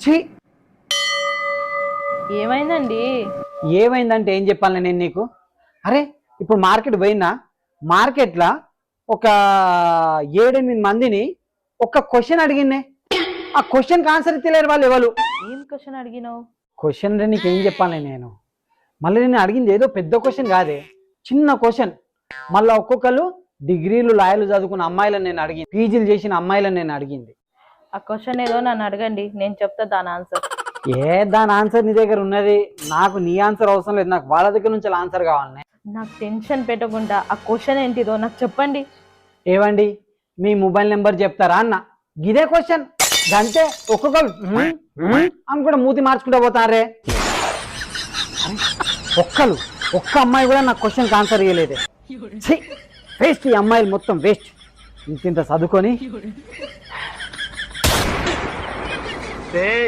ఛీ, ఏమైందండి? ఏమైందంటే ఏం చెప్పాలి నేను నీకు? అరే ఇప్పుడు మార్కెట్ పోయినా, మార్కెట్లో ఒక 7-8 మందిని ఒక క్వశ్చన్ అడిగినే. ఆ క్వశ్చన్కి ఆన్సర్ ఇచ్చలేరు వాళ్ళు ఎవరు. ఏం క్వశ్చన్ అడిగినావు? క్వశ్చన్ నీకేం చెప్పాలి నేను? మళ్ళీ నేను అడిగింది ఏదో పెద్ద క్వశ్చన్ కాదే, చిన్న క్వశ్చన్. మళ్ళీ ఒక్కొక్కరు డిగ్రీలు లాయర్లు చదువుకున్న అమ్మాయిలను నేను అడిగింది, పీజీలు చేసిన అమ్మాయిలను నేను అడిగింది. ఆ క్వశ్చన్ ఏదో నన్ను అడగండి, నేను చెప్తా దాని ఆన్సర్. దాని ఆన్సర్ నీ దగ్గర ఉన్నది, నాకు నీ ఆన్సర్ అవసరం లేదు, నాకు వాళ్ళ దగ్గర నుంచి ఆన్సర్ కావాలి. నాకు టెన్షన్ పెట్టకుండా ఆ క్వశ్చన్ ఏంటిదో నాకు చెప్పండి. ఏవండి మీ మొబైల్ నెంబర్ చెప్తారా అన్న, గిదే క్వశ్చన్. అంతే, ఒక్కొక్కరు అని కూడా మూతి మార్చుకుంటూ పోతారే. ఒక్క అమ్మాయి కూడా నాకు క్వశ్చన్కి ఆన్సర్ ఇవ్వలేదే. వేస్ట్, ఈ అమ్మాయిలు మొత్తం వేస్ట్. ఇంత చదువుకొని